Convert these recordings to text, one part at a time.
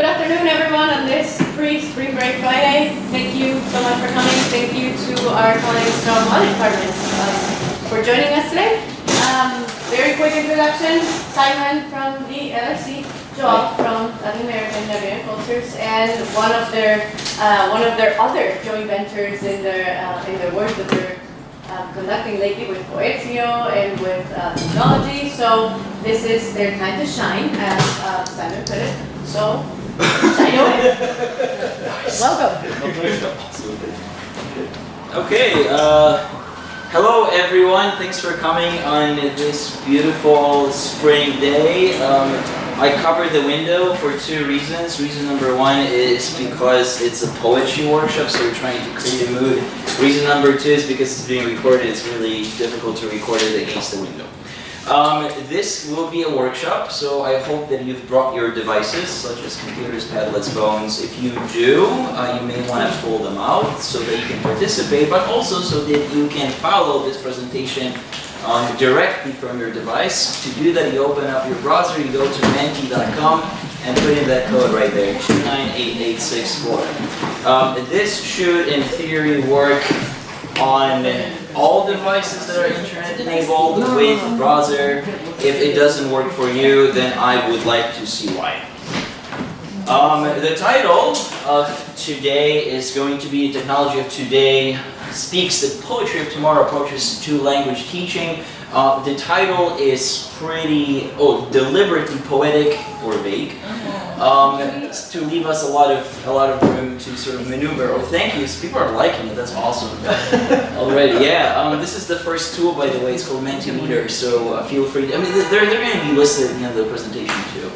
Good afternoon, everyone, on this pre-spring break Friday. Thank you so much for coming. Thank you to our colleagues from all departments for joining us today. Very quick introduction. Simon from the LRC, Joao from Latin American Liberian Cultures, and one of their other joint ventures in their work that they're conducting lately with Poesio and with technology. So this is their time to shine, as Simon put it. So shine away. Welcome. Okay, hello everyone. Thanks for coming on this beautiful spring day. I covered the window for two reasons. Reason number one is because it's a poetry workshop, so we're trying to create a mood. Reason number two is because it's being recorded. It's really difficult to record it against the window. This will be a workshop, so I hope that you've brought your devices, such as computers, tablets, phones. If you do, you may want to pull them out so that you can participate, but also so that you can follow this presentation directly from your device. To do that, you open up your browser, you go to menti.com and put in that code right there, 298864. This should, in theory, work on all devices that are internet enabled with browser. If it doesn't work for you, then I would like to see why. The title of today is going to be Technology of Today Speaks the Poetry of Tomorrow Approaches to Language Teaching. The title is pretty deliberately poetic or vague, to leave us a lot of room to sort of maneuver. Oh, thank you. People are liking it. That's awesome. Already, yeah. This is the first tool, by the way. It's called Mentimeter. So feel free to. I mean, they're going to be listed in the presentation too.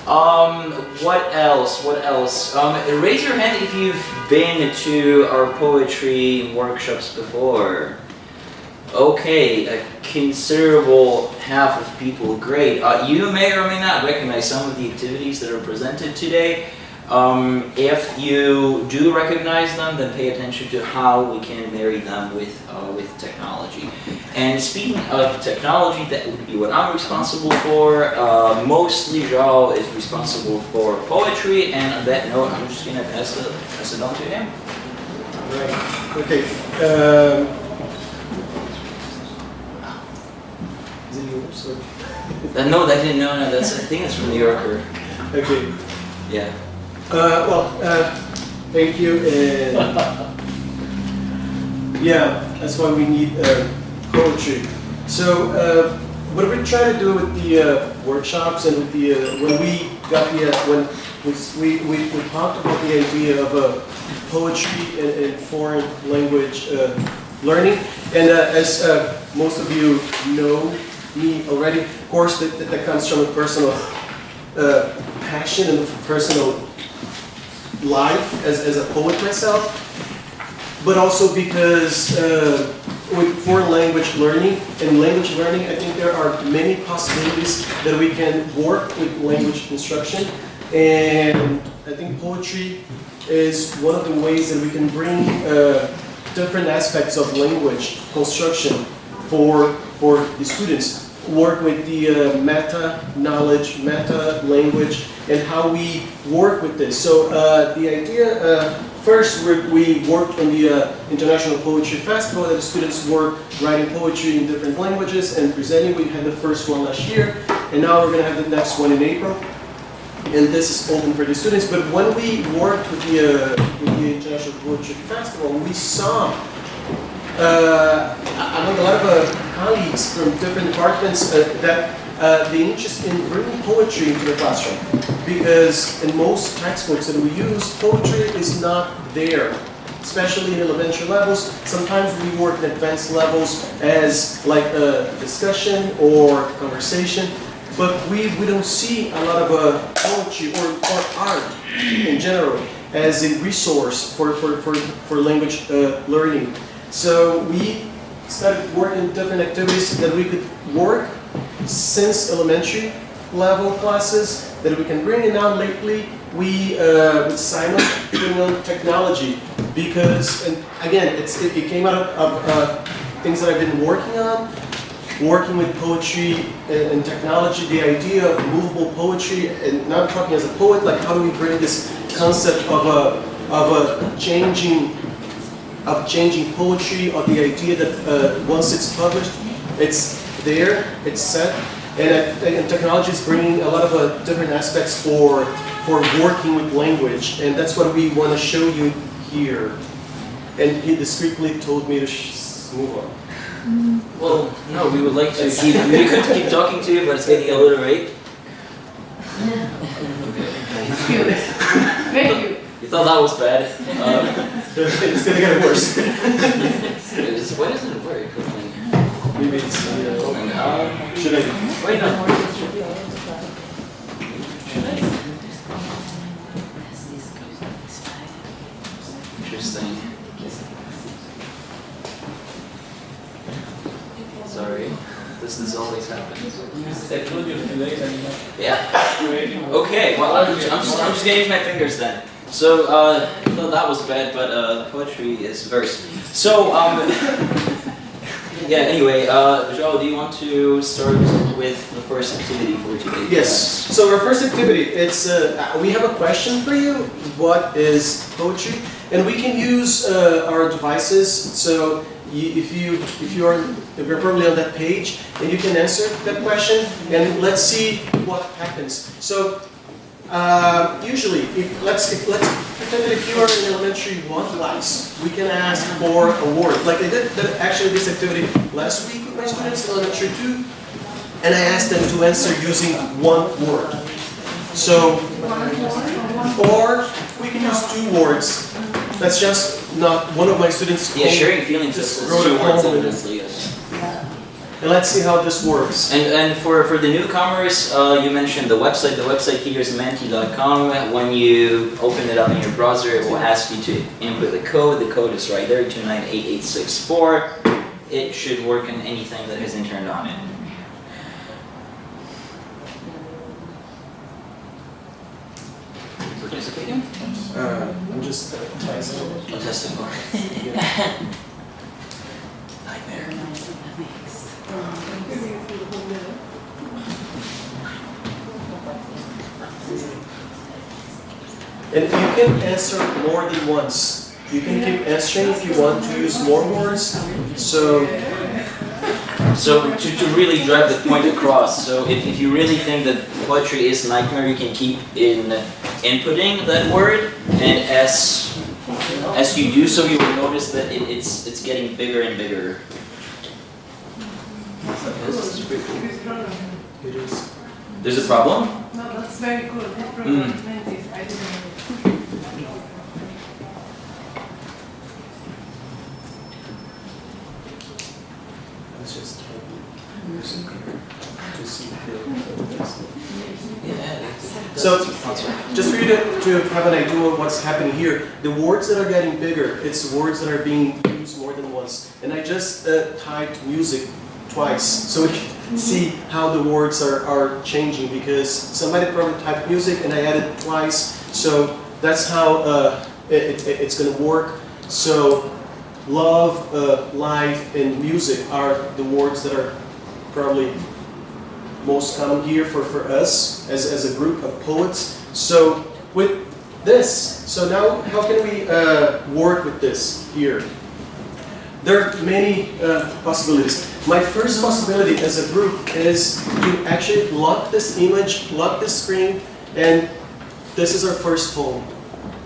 What else? What else? Raise your hand if you've been to our poetry workshops before. Okay, a considerable half of people, great. You may or may not recognize some of the activities that are presented today. If you do recognize them, then pay attention to how we can marry them with technology. And speaking of technology, that would be what I'm responsible for. Mostly Joao is responsible for poetry, and on that note, I'm just going to pass it on to him. Right. Okay. Is it yours? Or? No, I didn't know. No, that's I think it's from New Yorker. Okay. Yeah. Thank you. And yeah, that's why we need poetry. So what we try to do with the workshops and with the when we got the when we talked about the idea of poetry and foreign language learning, and as most of you know me already, of course, that comes from a personal passion and a personal life as a poet myself, but also because with foreign language learning and language learning, I think there are many possibilities that we can work with language instruction, and I think poetry is one of the ways that we can bring different aspects of language construction for the students. Work with the meta-knowledge, meta-language, and how we work with this. So the idea, first we worked on the International Poetry Festival, that the students were writing poetry in different languages and presenting. We had the first one last year, and now we're going to have the next one in April. And this is open for the students. But when we worked with the International Poetry Festival, we saw among a lot of colleagues from different departments that the interest in bringing poetry into the classroom, because in most textbooks that we use, poetry is not there, especially in elementary levels. Sometimes we work at advanced levels as like a discussion or conversation, but we don't see a lot of poetry or art in general as a resource for language learning. So we started working different activities that we could work since elementary level classes that we can bring. And now lately we, with Simon, bring on technology, because, and again, it came out of things that I've been working on, working with poetry and technology, the idea of movable poetry, and not talking as a poet, like how do we bring this concept of changing poetry, or the idea that once it's published, it's there, it's set, and technology is bringing a lot of different aspects for working with language, and that's what we want to show you here. And he discreetly told me to move on. Well, no, we would like to keep, we could keep talking to you, but it's getting a little late. Thank you. You thought that was bad. It's gonna get worse. Why doesn't it work? Maybe it's, should I? Wait, no. Interesting. Sorry. This always happens. I told you a few days anymore. Yeah. Okay, well, I'm just gonna use my fingers then. So, I thought that was bad, but poetry is verse. So, yeah, anyway, Joao, do you want to start with the first activity for today? Yes. So our first activity, it's we have a question for you. What is poetry? And we can use our devices. So if you're probably on that page, and you can answer that question. And let's see what happens. So usually, let's pretend that if you are in elementary 1 class, we can ask for a word. Like I did actually this activity last week with my students in elementary 2, and I asked them to answer using one word. So, or we can use 2 words. That's just not one of my students. Yeah, sharing feelings just is wrote two it words, home. honestly, yes. And let's see how this works. And for the newcomers, you mentioned the website. The website here is menti.com. When you open it up in your browser, it will ask you to input the code. The code is right there, 298864. It should work on anything that has internet on it. Participating? I'm just testing. Oh, testing. Nightmare. And you can answer more than once. You can keep answering if you want to use more words. So to really drive the point across, so if you really think that poetry is nightmare, you can keep inputting that word, and as you do so, you will notice that it's getting bigger and bigger. This is pretty cool. it is. There's a problem? No, that's very good. That program meant it. I didn't know. Let's just type music to see the Yeah. So, just for you to have an idea of what's happening here, the words that are getting bigger, it's words that are being used more than once. And I just typed music twice, so we can see how the words are changing, because somebody probably typed music and I added twice, so that's how it's going to work. So, love, life, and music are the words that are probably most common here for us as a group of poets. So with this, so now how can we work with this here? There are many possibilities. My first possibility as a group is to actually lock this image, lock this screen, and this is our first poem.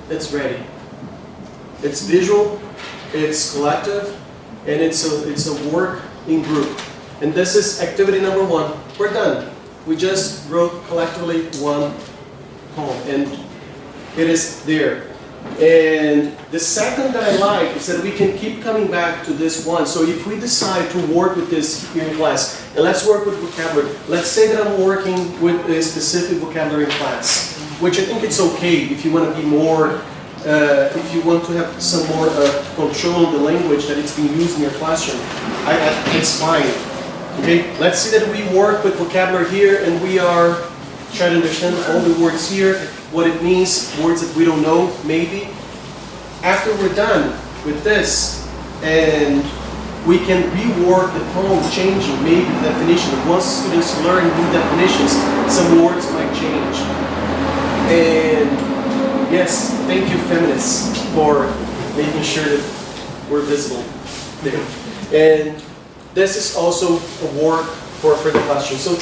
It's ready. It's visual, it's collective, and it's a work in group. And this is activity number 1. We're done. We just wrote collectively one poem, and it is there. And the second that I like is that we can keep coming back to this one. So if we decide to work with this here in class, and let's work with vocabulary. Let's say that I'm working with a specific vocabulary in class, which I think it's okay if you want to be more, if you want to have some more control of the language that it's being used in your classroom. It's fine. Okay, let's see that we work with vocabulary here, and we are trying to understand all the words here, what it means, words that we don't know, maybe. After we're done with this, and we can rework the poem, changing maybe the definition. Once students learn new definitions, some words might change. And yes, thank you feminists for making sure that we're visible there. And this is also a work for the classroom. So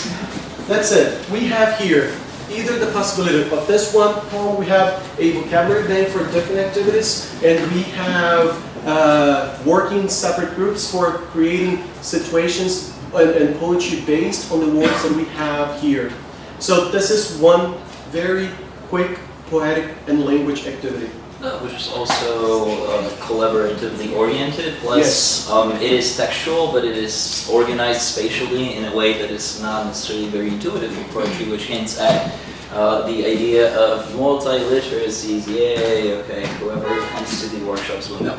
that's it. We have here either the possibility of this one poem, we have a vocabulary bank for different activities, and we have working separate groups for creating situations and poetry based on the words that we have here. So this is one very quick poetic and language activity. Which is also collaboratively oriented, plus it is textual, but it is organized spatially in a way that is not necessarily very intuitive in poetry, which hints at the idea of multi-literacies. Yay, okay, whoever comes to the workshops will know.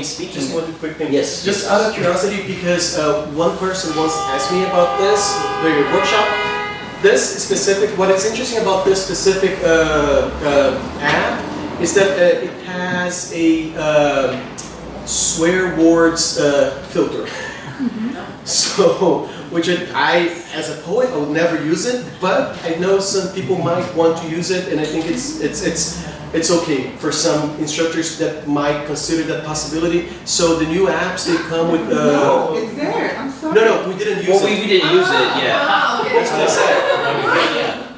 Speaking... Just one quick thing. Yes. Just out of curiosity, because one person once asked me about this during a workshop. This specific, what is interesting about this specific app is that it has a swear words filter. So, which I, as a poet, I would never use it, but I know some people might want to use it, and I think it's okay for some instructors that might consider that possibility. So the new apps, they come with... No, it's there. I'm sorry. No, we didn't use it. we didn't use it, yeah. That's what I said.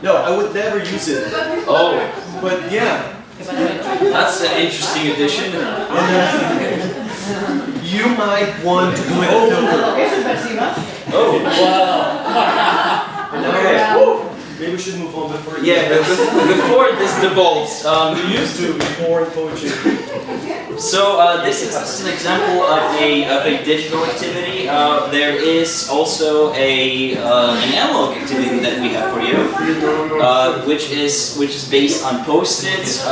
No, I would never use it. Oh, But yeah, that's an interesting addition. you might want to do it a filter. Oh, wow. Okay. Woo! Maybe we should move on before you... Yeah, but before this devolves, We used to before in poetry. so this is an example of a digital activity. There is also an analog activity that we have for you, which is based on Post-its.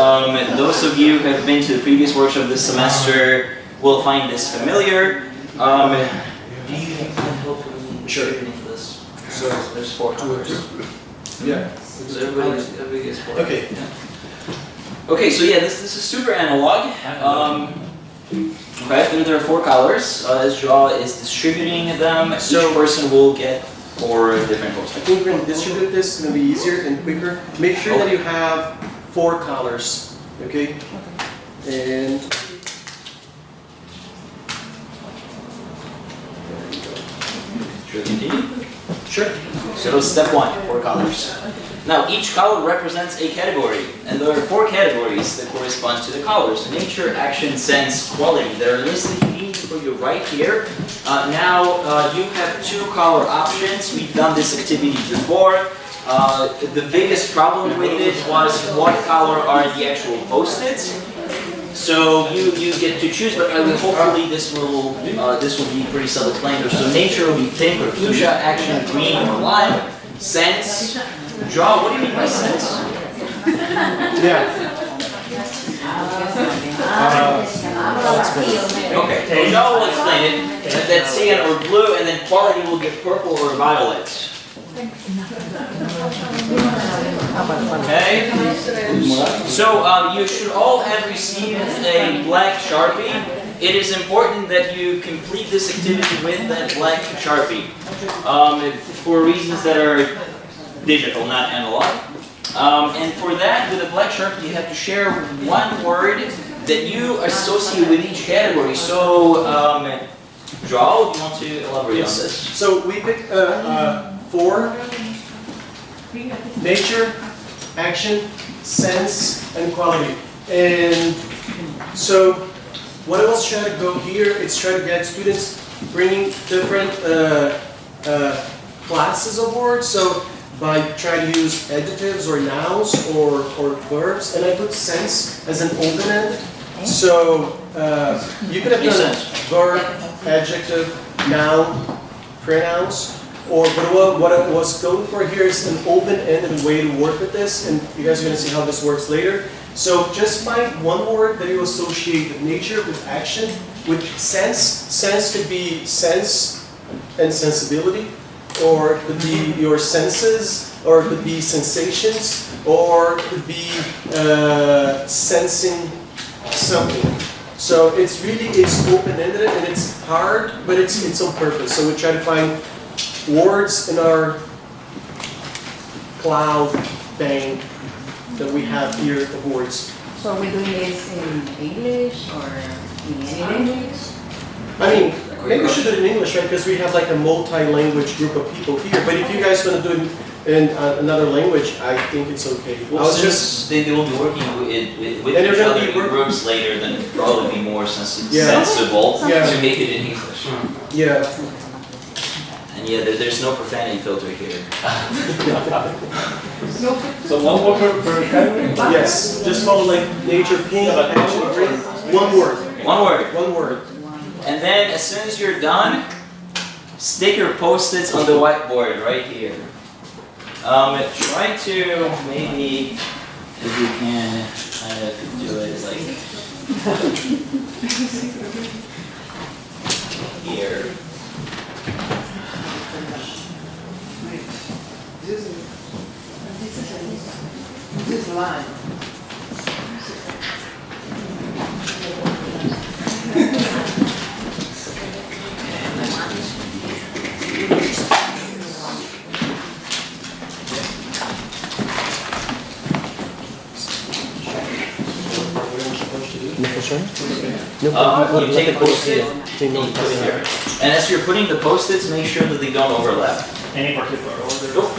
Those of you who have been to the previous workshop this semester will find this familiar. Do you have help with this? So there's 4 colors. Yeah. So everybody gets 4. Okay. Yeah. Okay, so yeah, this is super analog. Okay, there are 4 colors. As Joao is distributing them, each person will get 4 different I Post-its. think we're going to distribute this. It's going to be easier and quicker. Make sure that you have 4 colors. Okay? And... Should we continue? Sure. So step 1, 4 colors. Now each color represents a category, and there are 4 categories that correspond to the colors: nature, action, sense, quality. They're listed for you right here. Now you have 2 color options. We've done this activity before. The biggest problem with it was what color are the actual Post-its. So you get to choose, but hopefully this will be pretty self-explanatory. So nature will be pink or fuchsia, action green or lime, sense. Joao, what do you mean by sense? Yeah. Okay, so Joao will explain it. That's cyan or blue, and then quality will get purple or violet. Okay. So you should all have received a black Sharpie. It is important that you complete this activity with that black Sharpie for reasons that are digital, not analog. And for that, with a black Sharpie, you have to share one word that you associate with each category. So, Joao, do you want to elaborate on this? So we picked 4: nature, action, sense, and quality. And so what I was trying to go here is try to get students bringing different classes of words. So by trying to use adjectives or nouns or verbs, and I put sense as an open end. So you could have done verb, adjective, noun, pronouns. But what I was going for here is an open-ended way to work with this, and you guys are going to see how this works later. So just find one word that you associate with nature, with action, with sense. Sense could be sense and sensibility, or it could be your senses, or it could be sensations, or it could be sensing something. So it's open-ended and it's hard, but it's on purpose. So we try to find words in our cloud bank that we have here of words. So are we doing this in English or in any language? I mean, maybe we should do it in English, right? Because we have like a multi-language group of people here. But if you guys want to do it in another language, I think it's okay. Well, since they will be working with And they're each gonna other be in working- groups later, then it'd probably be more Yeah. sensible Yeah. to make it in English. Yeah. And yeah, there's no profanity filter here. So one word per category? Yes. Just follow like nature, pink, action, green. One word. One word. One word. And then as soon as you're done, stick your post-its on the whiteboard right here. Try to maybe, if you can, kind of do it like here. This is line. You take a post-it and you put it here. And as you're putting the post-its, make sure that they don't overlap. Any particular order? Nope.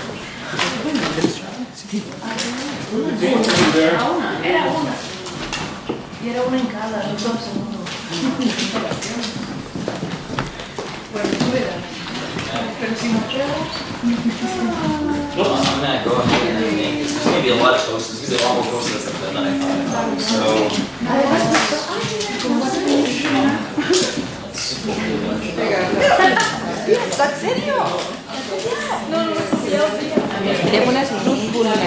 There. Era una. Y era una en cada, no son segundos. Bueno, fuera. Pero si nos quedamos. I'm gonna go ahead and make this. There's gonna be a lot of post-its because there are more post-its than I thought. So. ¿En serio? Tenemos unas minúsculas,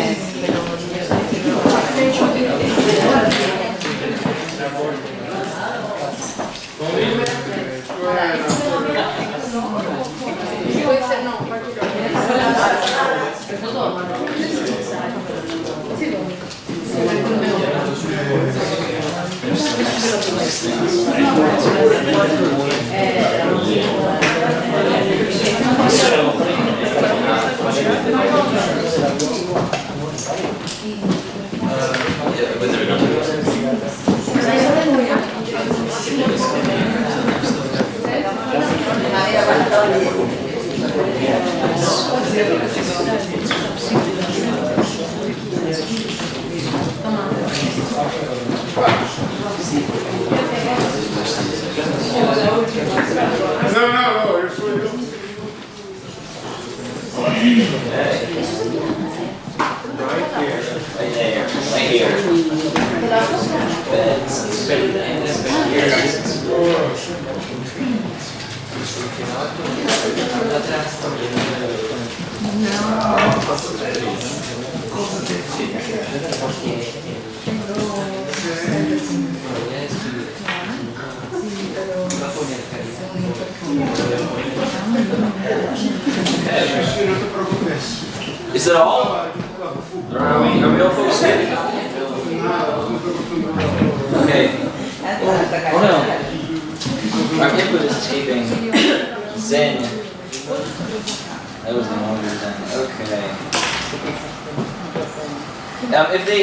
No, you're sweet. Right here. Is it all? Are we all focused here? Okay. Oh no. Our input is escaping. Zen. That was the longer Zen. Okay.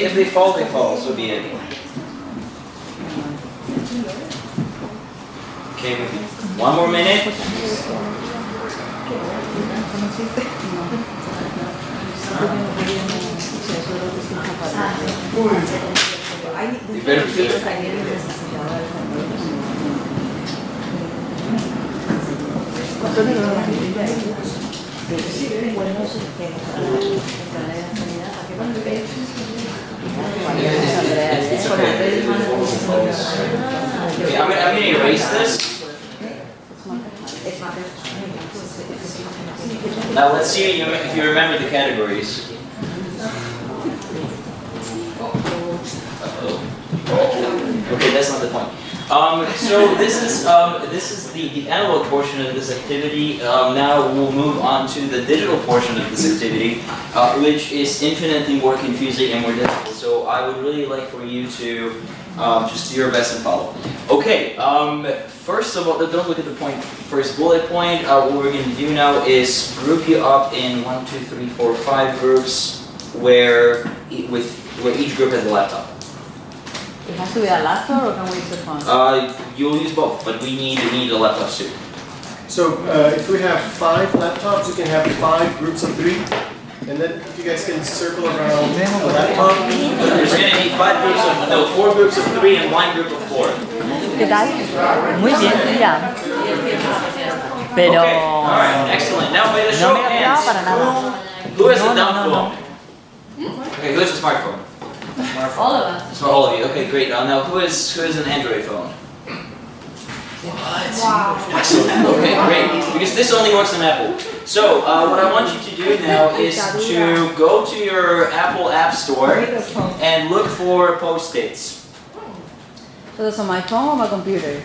If they fall, they fall. So be it. Okay. Maybe one more minute. You better be good. Okay, I'm gonna erase this. Now let's see if you remember the categories. Okay, that's not the point. So this is the analog portion of this activity. Now we'll move on to the digital portion of this activity, which is infinitely more confusing and more difficult. So I would really like for you to Just do your best and follow. Okay, first of all, don't look at the first bullet point. What we're going to do now is group you up in 1, 2, 3, 4, 5 groups where each group has a laptop. It has to be a laptop or can we use the phone? You'll use both, but we need a laptop too. So if we have 5 laptops, you can have 5 groups of 3. And then if you guys can circle around a laptop. There's going to be 4 groups of 3 and 1 group of 4. ¿Qué tal? Muy bien, mira. Pero Okay, alright, excellent. Now by the show no of me ha hands, para nada. who has a No, dumb no, phone? Okay, who has a smartphone? All of us. So all of you. Okay, great. Now who has an Android phone? What? Wow. Excellent. Okay, great. Because this only works on Apple. So what I want you to do now is to go to your Apple App Store and look for Post-its. So that's on my phone or my computer?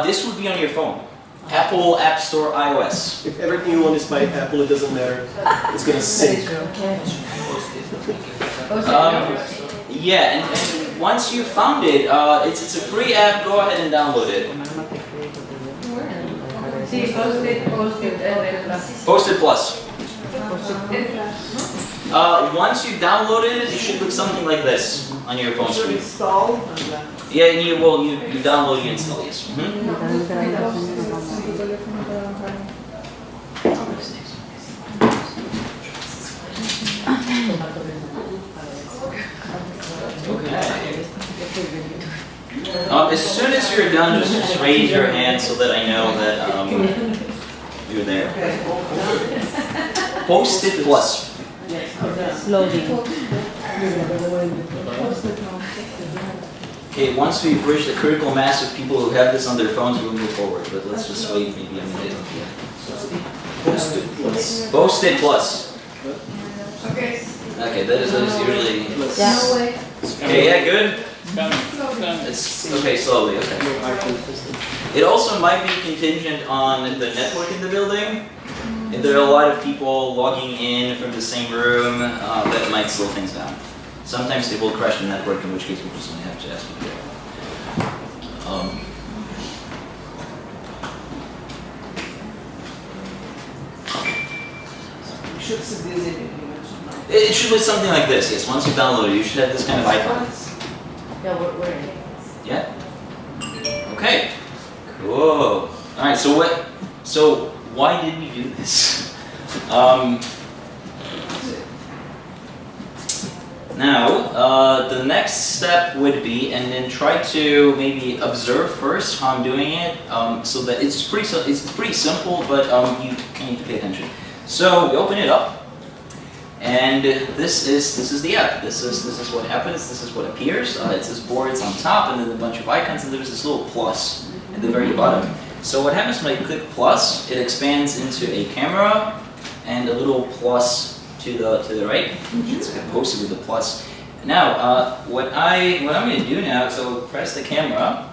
This would be on your phone. Apple App Store iOS. If everything you want is by Apple, it doesn't matter. It's going to sync. Yeah, and once you found it, it's a free app. Go ahead and download it. Sí, Post-it Post-it Plus. Once you downloaded it, it should look something like this on your phone screen. Yeah, you download, you install, yes. As soon as you're done, just raise your hand so that I know that you're there. Post-it Plus. Loading. Okay, once we bridge the critical mass of people who have this on their phones, we'll move forward. But let's just wait maybe a minute. Post-it Plus. Post-it Plus. Okay. Okay, that is usually. Yeah. Okay, yeah, good. It's okay, slowly. Okay. It also might be contingent on the network in the building. If there are a lot of people logging in from the same room, that might slow things down. Sometimes they will crash the network, in which case we just only have to ask people. It should look something like this. Yes, once you download it, you should have this kind of icon. Yeah, we're in. Yeah. Okay. Cool. All right. So why did we do this? Now, the next step would be, and then try to maybe observe first how I'm doing it, so that it's pretty simple, but you need to pay attention. So we open it up. And this is the app. This is what happens. This is what appears. It's this board. It's on top, and then a bunch of icons, and there's this little plus at the very bottom. So what happens when I click plus? It expands into a camera and a little plus to the right. It's posted with the plus. Now, what I'm going to do now? So press the camera,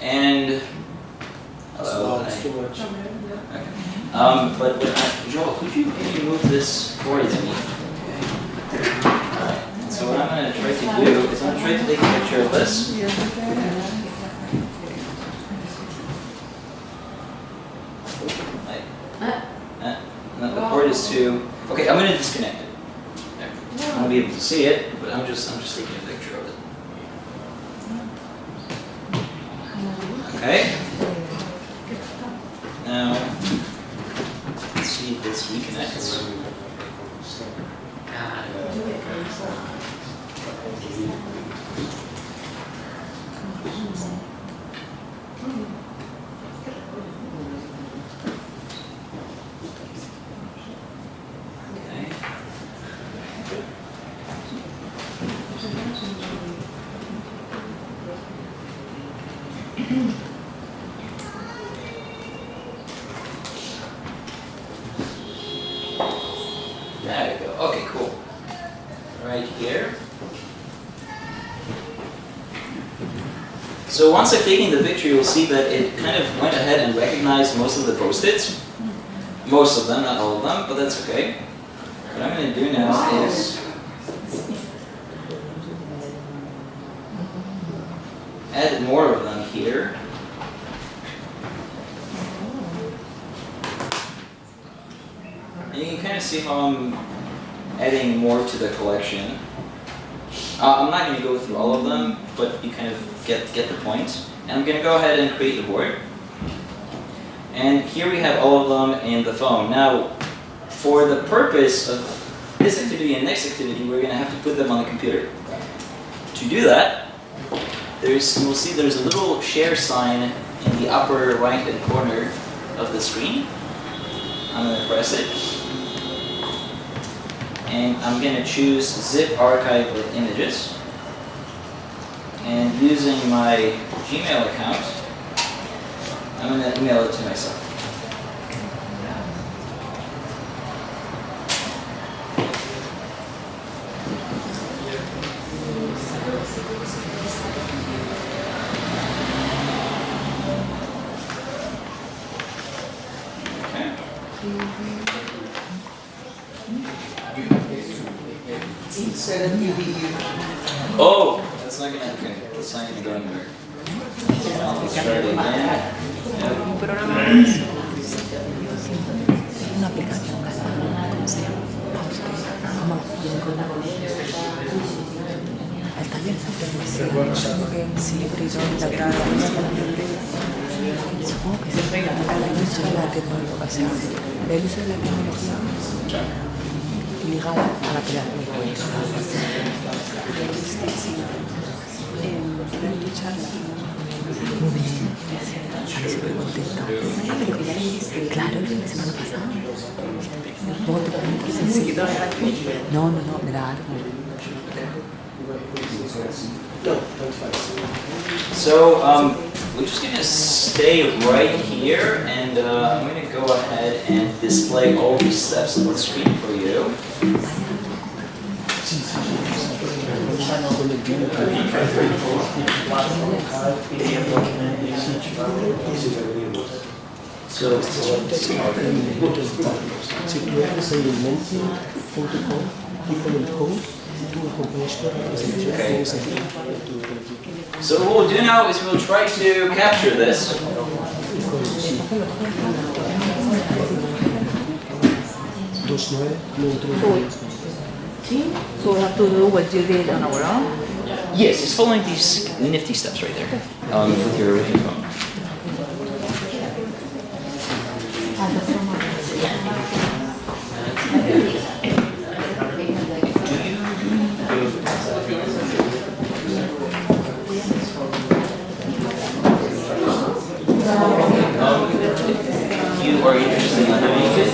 and hello. It's too much. Okay. But Joel, could you maybe move this towards me? Alright, so what I'm going to try to do is I'm going to try to take a picture of this. No, the cord is too... Okay, I'm going to disconnect it. There. I won't be able to see it, but I'm just taking a picture of it. Okay. Now... see if this reconnects. There you go. Okay, cool. Right here. So once I've taken the picture, you'll see that it kind of went ahead and recognized most of the Post-its. Most of them, not all of them, but that's okay. What I'm going to do now is... add more of them here. And you can kind of see how I'm adding more to the collection. I'm not going to go through all of them, but you kind of get the point. And I'm going to go ahead and create the board. And here we have all of them in the phone. Now, for the purpose of this activity and next activity, we're going to have to put them on the computer. To do that, you will see there's a little share sign in the upper right-hand corner of the screen. I'm going to press it. And I'm going to choose Zip Archive with Images. And using my Gmail account, I'm going to email it to myself. Oh, that's not gonna, okay, that's not gonna go anywhere. I'll try it again. Una aplicación ¿cómo se llama? Como al taller siempre me decía que sí, pero yo la verdad supongo que siempre el uso de la tecnología, o sea, el uso de la tecnología ligada a la pedagogía. Muy bien, sale súper contenta. Pero que ya le dije, claro, el fin de semana pasado. No, me da algo. So, we're just going to stay right here, and I'm going to go ahead and display all these steps on the screen for you. So, Si tú entras en el mentor.com y con el code, tú acompañas todo lo que tienes aquí. So what we'll do now is we'll try to capture this. So we have to do what you did on our own? Yes, it's following these nifty steps right there with your phone. You are interested in doing it?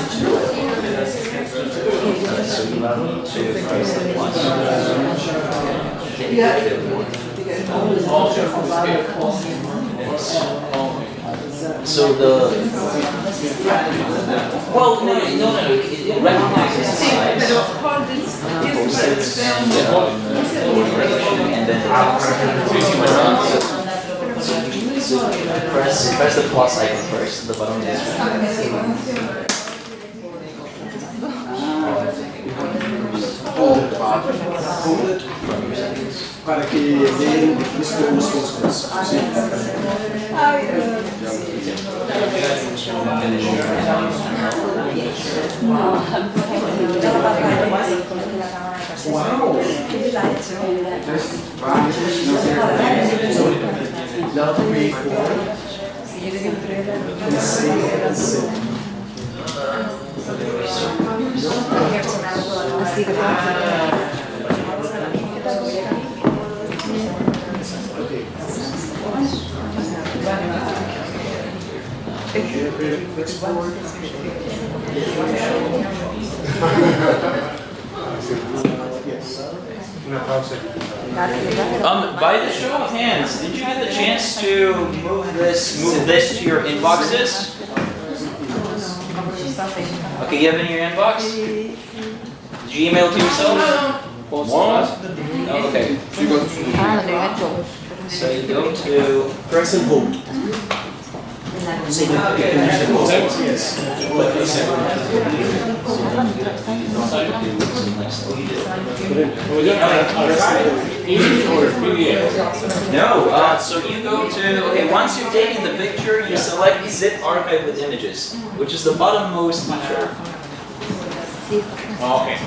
So you need to press the plus. So well, no, it recognizes the size, post-its, and then press the plus icon first, the bottom of the screen. Para que den mis respuestas. Wow! Now 3, 4. And 6. By the show of hands, did you get the chance to move this to your inboxes? Okay, you have it in your inbox? Did you email it to yourself? Oh, okay. So you go to Press and hold. so that they can use the posters, yes. But they said- We're doing English or PDF? No, so you go to, okay, once you've taken the picture, you select Zip Archive with Images, which is the bottommost feature. Oh, okay.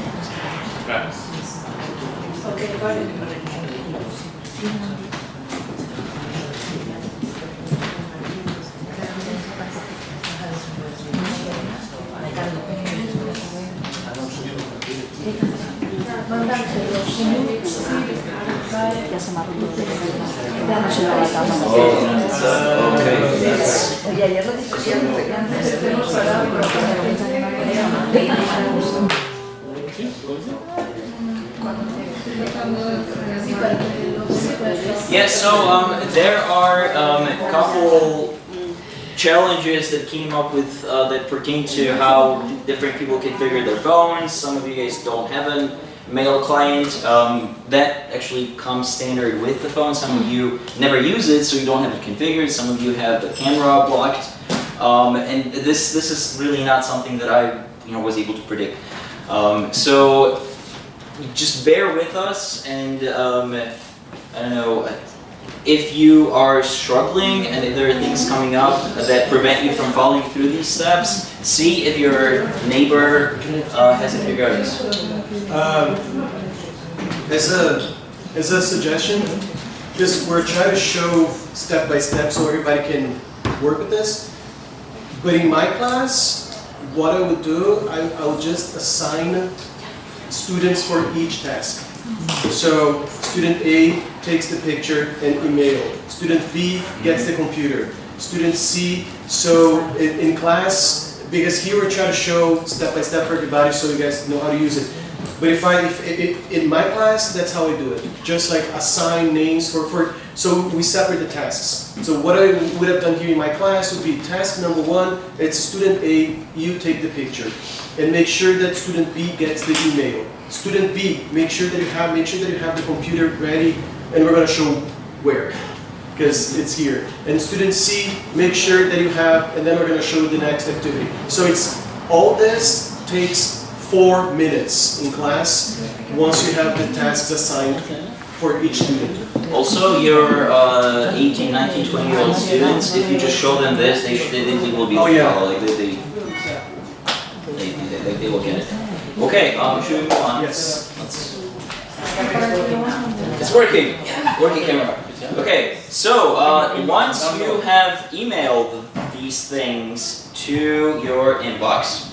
Got it. Okay, that's... Yeah, so there are a couple challenges that came up with that pertain to how different people configure their phones. Some of you guys don't have a mail client. That actually comes standard with the phone. Some of you never use it, so you don't have it configured. Some of you have the camera blocked. And this is really not something that I was able to predict. So just bear with us, and I don't know, if you are struggling and if there are things coming up that prevent you from following through these steps, see if your neighbor has it figured out. As a suggestion, because we're trying to show step by step so everybody can work with this. But in my class, what I would do, I would just assign students for each task. So student A takes the picture and email. Student B gets the computer. Student C, so in class, because here we're trying to show step by step for everybody so you guys know how to use it. But if in my class, that's how I do it. Just like assign names so we separate the tasks. So what I would have done here in my class would be task number 1, it's student A, you take the picture. And make sure that student B gets the email. Student B, make sure that you have the computer ready, and we're going to show where, because it's here. And student C, make sure that you have, and then we're going to show the next activity. So it's all this takes 4 minutes in class once you have the tasks assigned for each student. Also, your 18, 19, 20-year-old students, if you just show them this, they will be able to follow. Like they will get it. Okay, should we move on? Yes. It's working. Working camera. Okay, so once you have emailed these things to your inbox,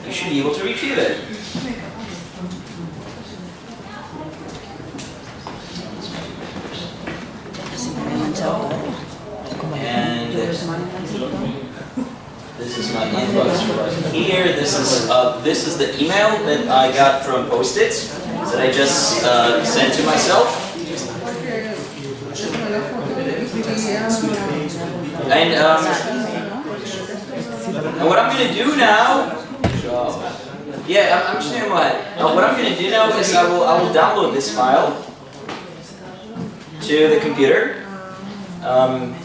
you should be able to retrieve it. And this is my inbox right here. This is the email that I got from Post-its that I just sent to myself. And what I'm going to do now, I'm just going to go ahead. What I'm going to do now is I will download this file to the computer.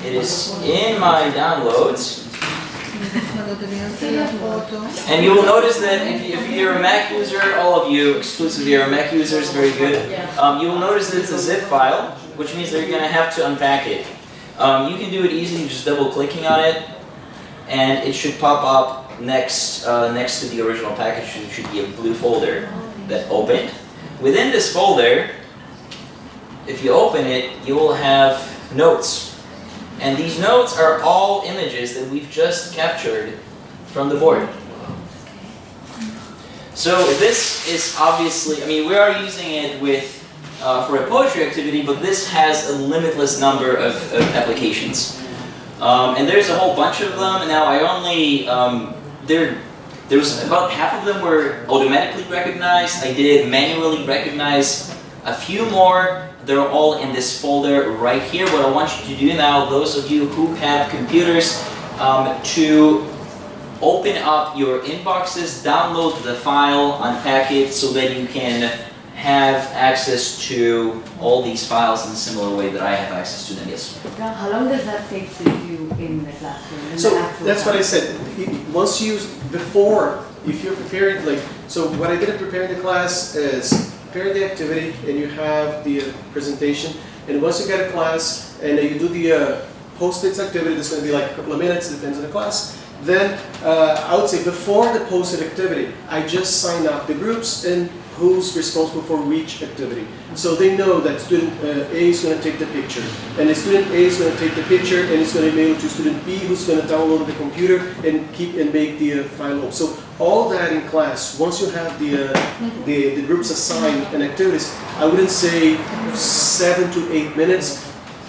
It is in my downloads. And you will notice that if you're a Mac user, all of you exclusively are Mac users, very good. You will notice that it's a zip file, which means that you're going to have to unpack it. You can do it easily just double clicking on it, and it should pop up next to the original package. It should be a blue folder that opened. Within this folder, if you open it, you will have notes. And these notes are all images that we've just captured from the board. So this is obviously, we are using it for a poetry activity, but this has a limitless number of applications. And there's a whole bunch of them. Now I only, there's about half of them were automatically recognized. I did manually recognize a few more. They're all in this folder right here. What I want you to do now, those of you who have computers, to open up your inboxes, download the file, unpack it so that you can have access to all these files in a similar way that I have access to them, yes. How long does that take to do in the classroom? In So the actual that's what I class? said. Once you, before, if you're preparing, like, so what I did in preparing the class is prepare the activity and you have the presentation. And once you get a class and you do the post-its activity, that's going to be like a couple of minutes, it depends on the class. Then I would say before the post-it activity, I just sign up the groups and who's responsible for which activity. So they know that student A is going to take the picture, and the student A is going to take the picture and it's going to mail to student B, who's going to download the computer and keep and make the file up. So all that in class, once you have the groups assigned and activities, I wouldn't say 7 to 8 minutes,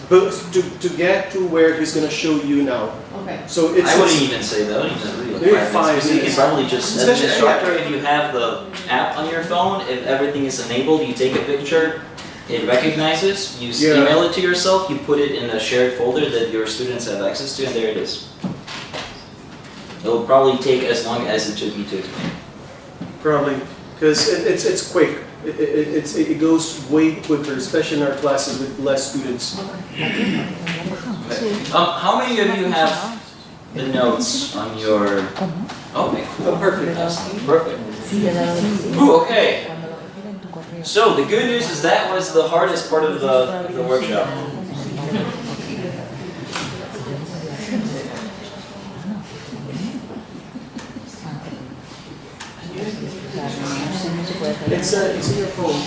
but to get to where he's going to show you now. Okay. So it's I wouldn't even say that, I wouldn't even really Maybe like 5 5 minutes. You can minutes. probably just, as an Especially- instructor, if you have the app on your phone, if everything is enabled, you take a picture, it recognizes, you Yeah. email it to yourself, you put it in a shared folder that your students have access to, and there it is. It'll probably take as long as it took me to explain. Probably, because it's quick. It goes way quicker, especially in our classes with less students. How many of you have the notes on your... Oh, okay, Oh, perfect. perfect. Ooh, okay. So the good news is that was the hardest part of the workshop. It's in your phone.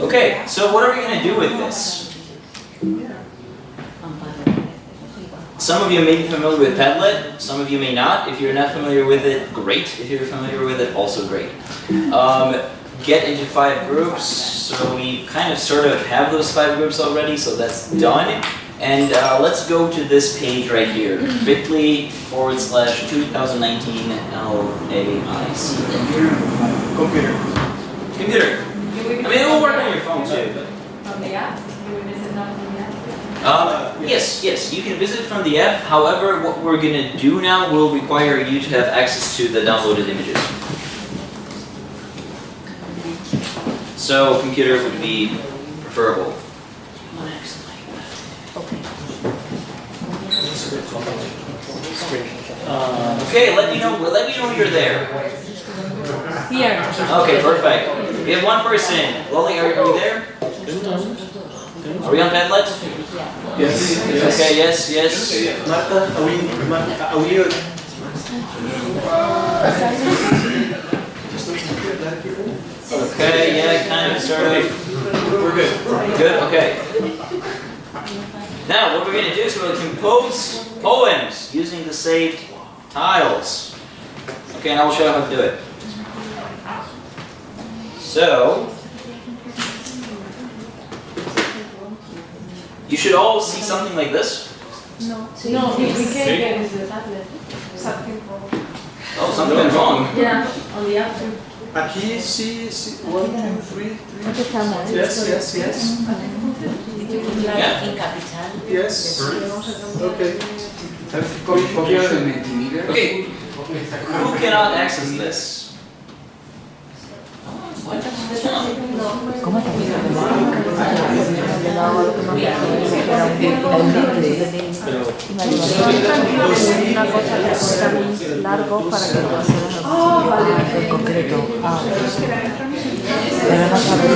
Okay, so what are we gonna do with this? Some of you may be familiar with Padlet, some of you may not. If you're not familiar with it, great. If you're familiar with it, also great. Get into 5 groups. So we kind of sort of have those 5 groups already, so that's done. And let's go to this page right here, bit.ly/2019 LAIC. Computer. Computer. I mean, it will work on your phone too. From the app? Can we visit not from the app? Yes, you can visit from the app. However, what we're gonna do now will require you to have access to the downloaded images. So, computer would be preferable. Okay, let me know you're there. Here. Okay, perfect. We have one person. Lolly, are you there? Are we on Padlet? Yes. Okay, yes. Marta, are we Okay, yeah, kind of, sort of. We're good. Good, okay. Now, what we're going to do is we're going to compose poems using the saved tiles. Okay, and I will show you how to do it. So, you should all see something like this. No, we can't get into the tablet. Something wrong. Oh, something went wrong. Yeah, on the app too. Aqui, see, 1, 2, 3. Yes. Yeah. Yes. Okay. Okay, who cannot access this? ¿Cómo te una cosa que sea muy largo para que lo hagas en concreto. Debemos saber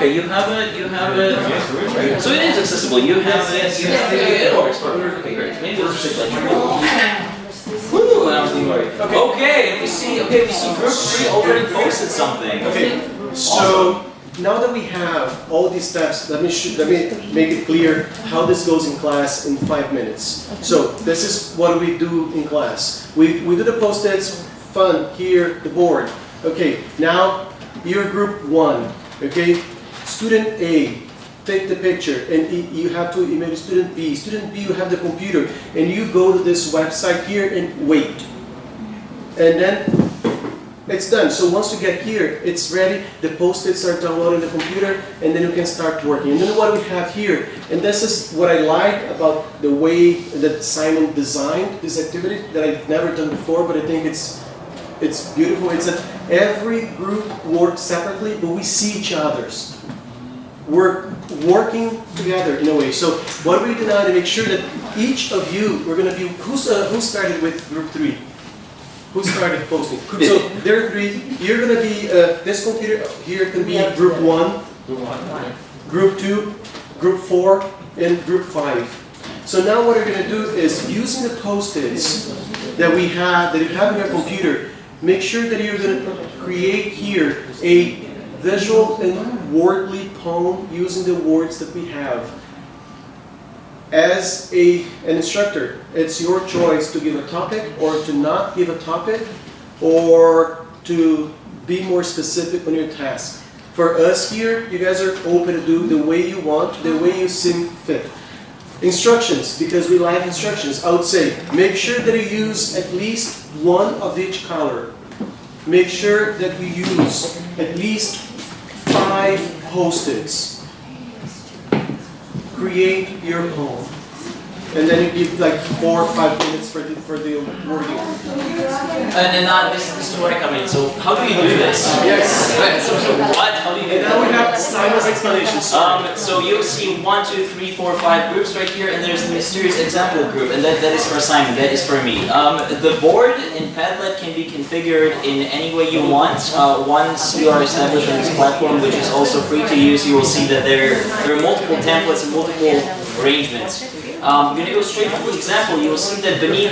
Okay, you have it. So it is accessible. You have it. It works perfect. Okay, great. Maybe let's just like. Woo! I was worried. Okay, we see group 3 already posted something. Okay. So now that we have all these steps, let me make it clear how this goes in class in 5 minutes. So this is what we do in class. We do the post-its, fun, here, the board. Okay, now you're group 1, okay? Student A, take the picture and you have to email student B. Student B, you have the computer and you go to this website here and wait. and then it's done. So once you get here, it's ready. The post-its are downloaded in the computer, and then you can start working. And then what we have here, and this is what I like about the way that Simon designed this activity that I've never done before, but I think it's beautiful. It's that every group works separately, but we see each other's. We're working together in a way. So what we do now to make sure that each of you, we're going to be, who started with group 3? Who started posting? So there are 3. You're going to be, this computer here can be group 1, group 2, group 4, and group 5. So now what we're going to do is using the post-its that you have in your computer, make sure that you're going to create here a visual and wordly poem using the words that we have. As an instructor, it's your choice to give a topic or to not give a topic, or to be more specific on your task. For us here, you guys are open to do the way you want, the way you seem fit. Instructions, because we like instructions, I would say make sure that you use at least one of each color. Make sure that we use at least 5 post-its. Create your poem. And then you give like 4 or 5 minutes for the wording. And then this is where I come in. So how do you do this? Yes. So what? How do you do And now we have Simon's explanation. So you'll see 1, 2, 3, 4, 5 groups right here, and there's the mysterious example group, and that is for Simon, that is for me. The board in Padlet can be configured in any way you want. Once you are established on this platform, which is also free to use, you will see that there are multiple templates and multiple arrangements. I'm going to go straight to the example. You will see that beneath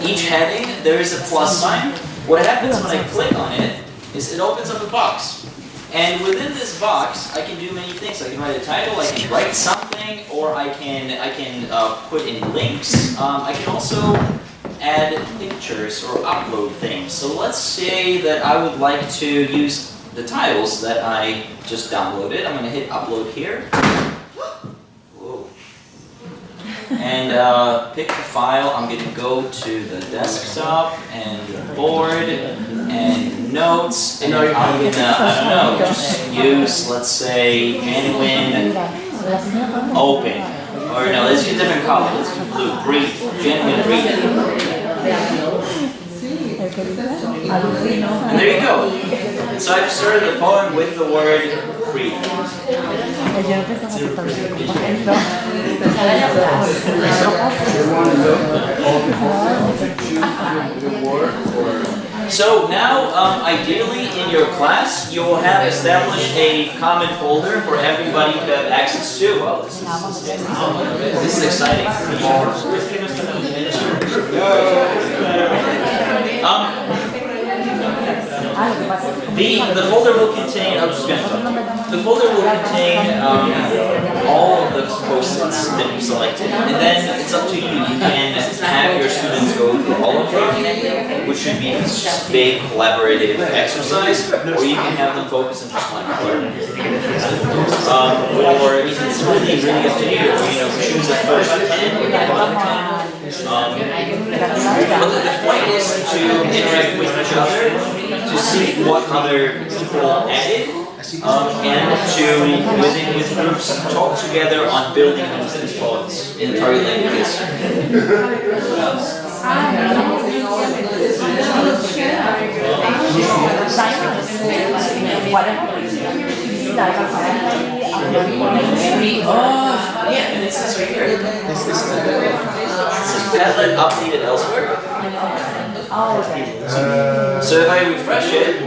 each heading there is a plus sign. What happens when I click on it is it opens up a box. And within this box, I can do many things. I can write a title, I can write something, or I can put in links. I can also add pictures or upload things. So let's say that I would like to use the titles that I just downloaded. I'm going to hit upload here. Whoa. And pick the file. I'm going to go to the desktop and the board and notes, and I'm going to, I don't know, just use, let's say, genuine open. Or no, let's use a different color. Let's use blue. Breathe. Genuine breathe. And there you go. So I just started the poem with the word breathe. So now, ideally in your class, you will have established a common folder for everybody to have access to. Well, this is exciting. The folder will contain, the folder will contain all of the post-its that you selected, and then it's up to you. You can have your students go through all of them, which should be this big collaborative exercise, or you can have them focus on just one color. Or it's really up to you. Choose the first 10 or the bottom 10. But the point is to interact with each other, to see what other people added, and to, with groups, talk together on building these poems in target languages. Yeah, and it's this right here. Padlet updated elsewhere. So if I refresh it,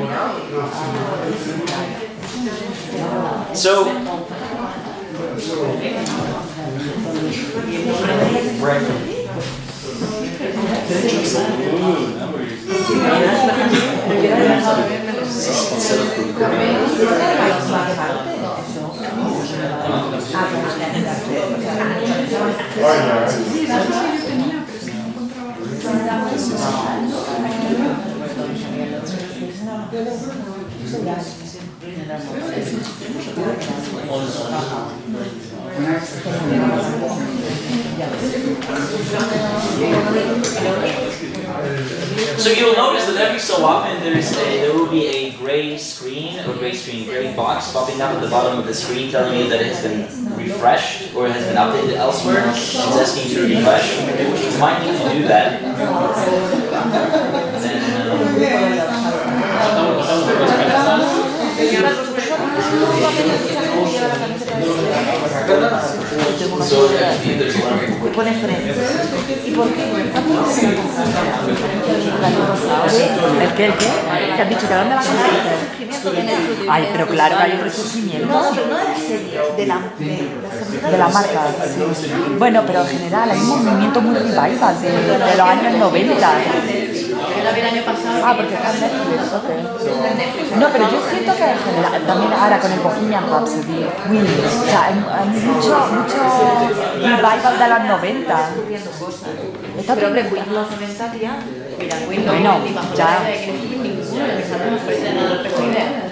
So you'll notice that every so often there will be a gray box popping up at the bottom of the screen telling you that it has been refreshed or has been updated elsewhere. It's asking you to refresh. You might need to do that. Te pone frente. ¿Y por qué? ¿El qué? ¿El qué? ¿Te has dicho que a dónde vas a ir? Ay, pero claro que hay un resurgimiento. No, pero no era serio. De la marca, sí. Bueno, pero en general hay un movimiento muy revival de los años 90. Yo la vi el año pasado. Ah, porque está en Netflix, ok. No, pero yo siento que en general, también ahora con el Bohemian Rhapsody, Queen, o sea, hay mucho revival de los 90. Está Pero bien. hombre, Queen los 90 ya. Mira, Queen no, Bueno, ni bajo ya. la idea de que ninguno de mis amigos parece nada al respecto.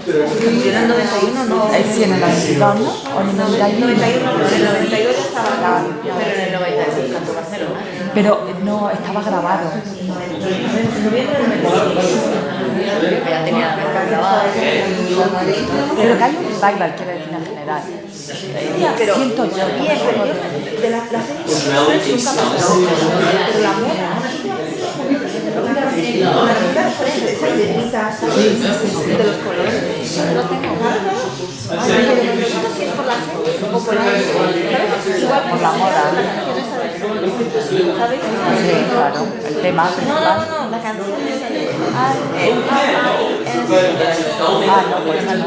Yo en el 91 no. Sí, en el 92, ¿no? O en el 91. 91 no, en el 92 ya estaba grabado. Pero en el 92 cantó Barcelona. Pero no, estaba grabado. En noviembre del 92. Ya tenía la marca grabada. Pero que hay un revival, quiero decir, en general. Pero Siento yo. bien, pero de la serie nunca pasó. Pero la moda, de los colores, no tengo. Pero no sé si es por la serie o por el igual Por la moda. ¿sabes? Sí, claro. El tema principal. No, la canción es No, pues no.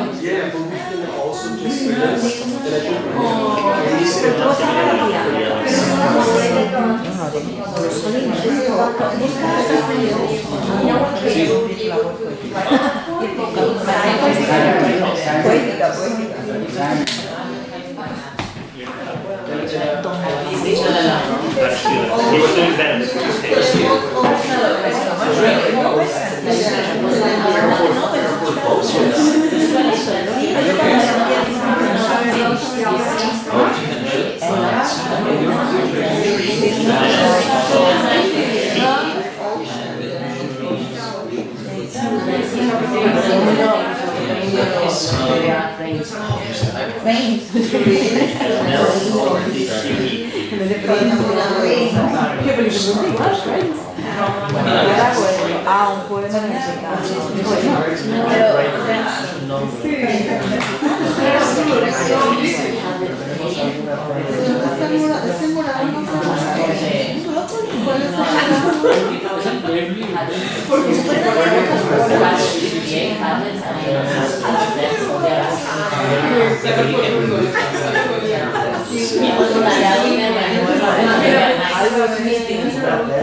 Ah, un poema mexicano.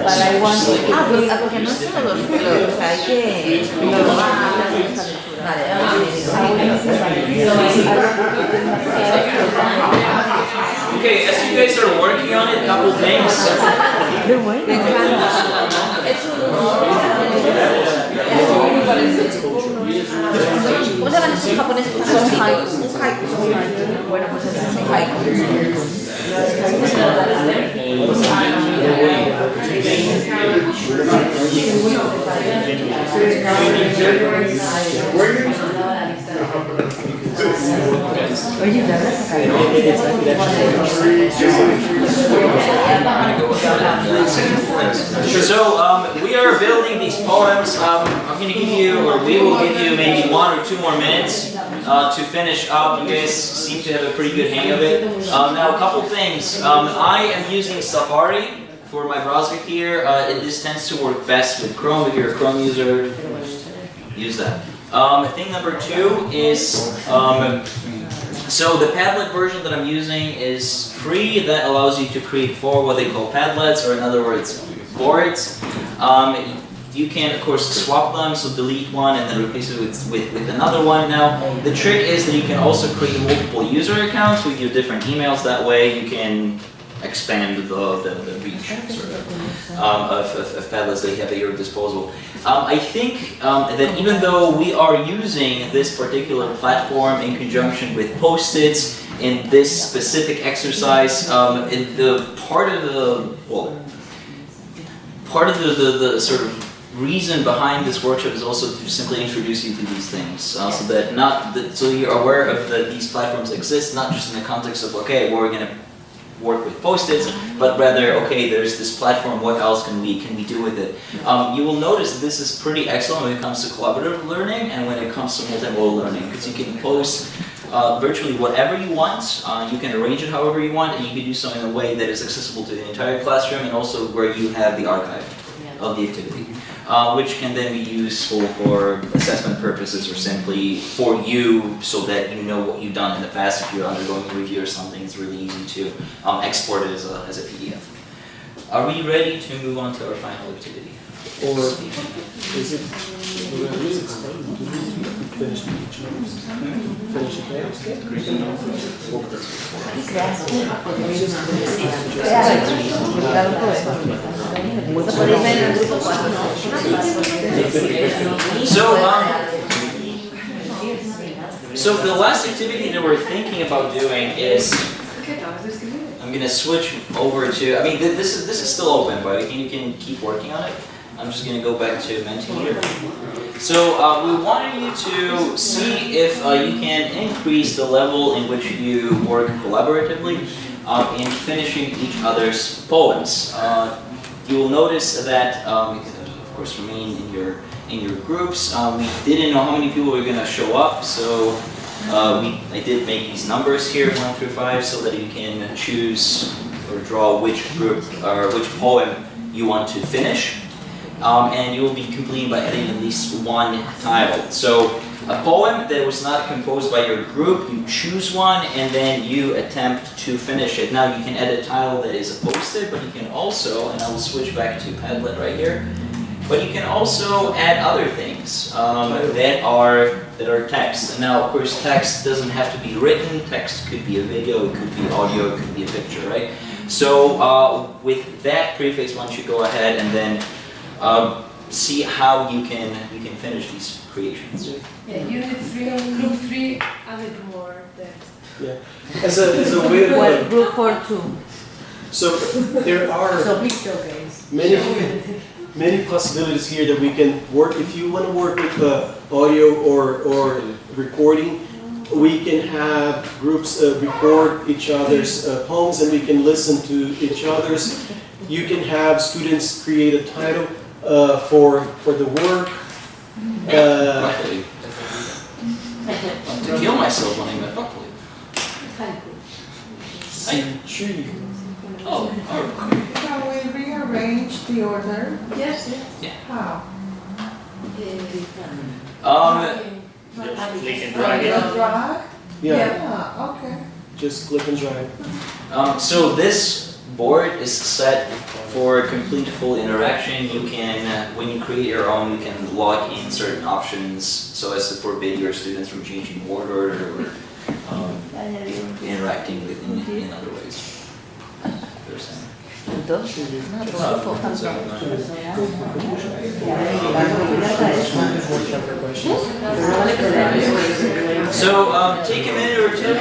Para igual. Porque no es solo los pelos, o sea, hay que. Okay, as you guys are working on it, a couple things. ¿Cómo se llaman esos japoneses? Un haiku. Bueno, pues es un haiku. Oye, ¿te hablas So we are building these poems. I'm going to give you, or we will give you maybe 1 or 2 more minutes to finish up. You guys seem to have a pretty good hang of it. Now, a couple things. I am using Safari for my browser here. This tends to work best with Chrome. If you're a Chrome user, use that. Thing number 2 is, so the Padlet version that I'm using is free. That allows you to create 4 what they call Padlets, or in other words, boards. You can, of course, swap them, so delete one and then replace it with another one. Now, the trick is that you can also create multiple user accounts with your different emails. That way you can expand the reach sort of Padlets that you have at your disposal. I think that even though we are using this particular platform in conjunction with Post-its in this specific exercise, part of the sort of reason behind this workshop is also to simply introduce you to these things, so that so you're aware of that these platforms exist, not just in the context of okay, we're going to work with post-its, but rather okay, there's this platform. What else can we do with it? You will notice this is pretty excellent when it comes to collaborative learning and when it comes to multimodal learning, because you can post virtually whatever you want. You can arrange it however you want, and you can do so in a way that is accessible to the entire classroom, and also where you have the archive of the activity, which can then be useful for assessment purposes or simply for you so that you know what you've done in the past. If you're undergoing a review or something, it's really easy to export it as a PDF. Are we ready to move on to our final activity? Or is it, we're going to use it, finish each other's? Finish it So the last activity that we're thinking about doing is, I'm going to switch over to, I mean this is still open, but you can keep working on it. I'm just going to go back to Mentimeter. So we wanted you to see if you can increase the level in which you work collaboratively in finishing each other's poems. You will notice that, of course, remain in your groups. We didn't know how many people were going to show up, so I did make these numbers here, 1 through 5, so that you can choose or draw which group or which poem you want to finish. And you will be completing by adding at least one title. So a poem that was not composed by your group, you choose one and then you attempt to finish it. Now you can add a title that is a post-it, but you can also, and I will switch back to Padlet right here, but you can also add other things that are text. And now of course text doesn't have to be written, text could be a video, it could be audio, it could be a picture, right? So with that prefix, why don't you go ahead and then see how you can finish these creations. Yeah, Unit 3, Group 3 added more text. Yeah, as a way of Well, group 4 too. so there are So please showcase. many possibilities here that we can work. If you want to work with audio or recording, we can have groups record each other's poems and we can listen to each other's. You can have students create a title for the work. Buckley. To kill myself when I met Buckley. Tree. Oh, Can we rearrange the order? Yes, yes. yeah. How? Just click and drag it. Drag? Yeah, Yeah, okay. just click and drag. So this board is set for complete full interaction. You can, when you create your own, you can log in certain options so as to forbid your students from changing word order or interacting with in other ways. So take a minute or two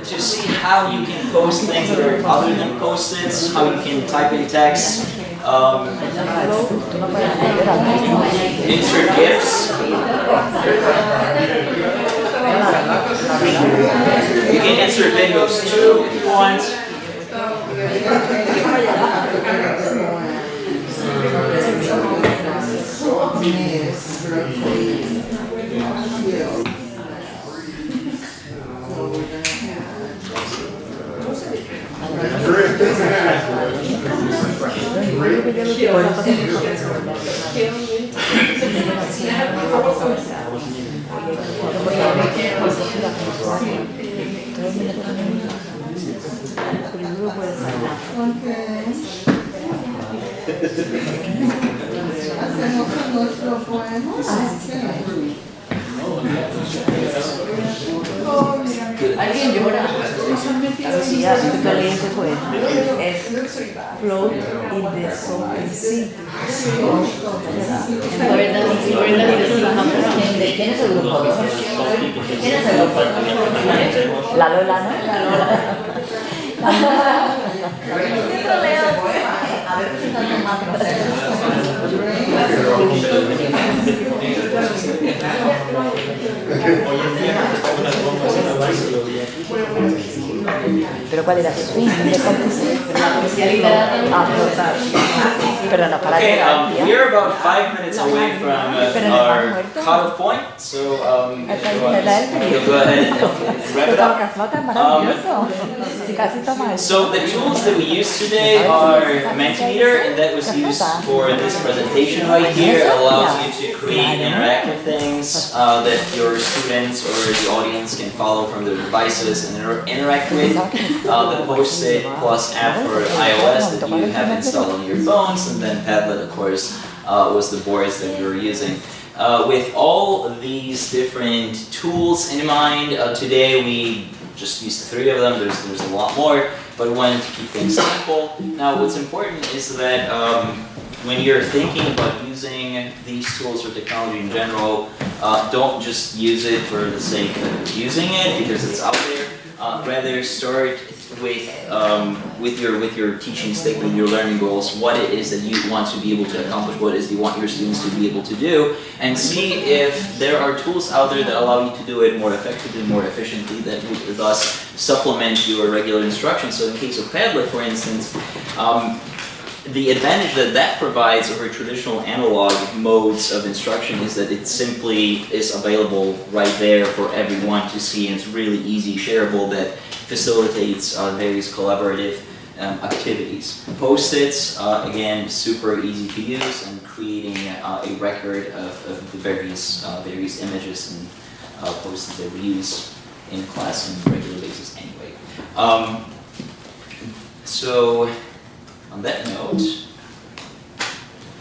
to see how you can post things that are other than post-its, how you can type in text, insert GIFs. You can insert videos too if you want. Hacemos con nuestro poema. Alguien llora. Sí, ya, estoy caliente pues. Es float in the salty sea. ¿Quién es el grupo? ¿Quién es el grupo? La Lola, ¿no? La Lola. A ver, presentando más procesos. Pero ¿cuál era? Swing, de competición. Ah, flotar. Pero no, para Okay, llegar, tía. we're about 5 minutes away from our cutoff point, so you'll go ahead and wrap it Pero up. que flota es maravilloso. Si casi toma eso. So the tools that we use today are Mentimeter, and that was used for this presentation right here. It allows you to create interactive things that your students or the audience can follow from their devices and interact with. The Post-it Plus app for iOS that you have installed on your phones, and then Padlet, of course, was the boards that we were using. With all these different tools in mind, today we just used 3 of them. There's a lot more, but we wanted to keep things simple. Now, what's important is that when you're thinking about using these tools or technology in general, don't just use it for the sake of using it because it's out there. Rather, start with your teaching statement, your learning goals, what it is that you want to be able to accomplish, what it is you want your students to be able to do, and see if there are tools out there that allow you to do it more effectively, more efficiently, that would thus supplement your regular instruction. So in the case of Padlet, for instance, the advantage that provides over traditional analog modes of instruction is that it simply is available right there for everyone to see, and it's really easy, shareable, that facilitates various collaborative activities. Post-its, again, super easy to use, and creating a record of the various images and post-its that we use in class on a regular basis anyway. So, on that note,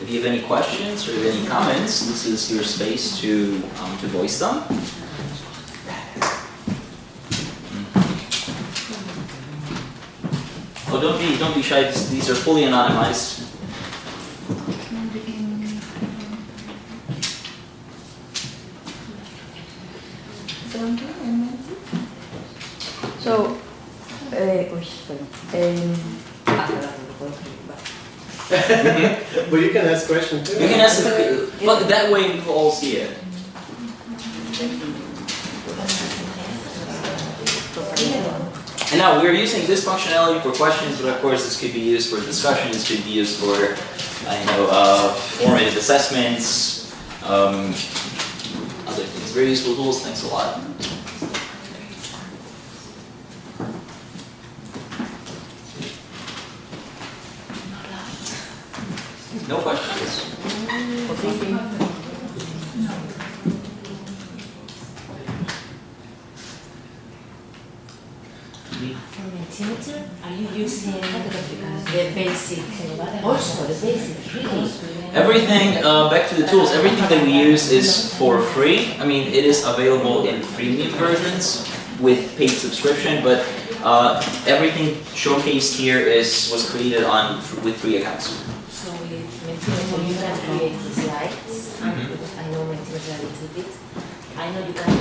if you have any questions or any comments, this is your space to voice them. Oh, don't be shy. These are fully anonymized. So, But you can ask questions too. You can ask, but that way we will all see it. And now we're using this functionality for questions, but of course this could be used for discussion. This could be used for, formative assessments, other things. Very useful tools. Thanks a lot. No questions. For Mentimeter, are you using the basic, also the basic reading? Everything, back to the tools, everything that we use is for free. I mean, it is available in freemium versions with paid subscription, but everything showcased here was created with free accounts. So with Mentimeter you can create slides, because I know Mentimeter a little bit. I know you can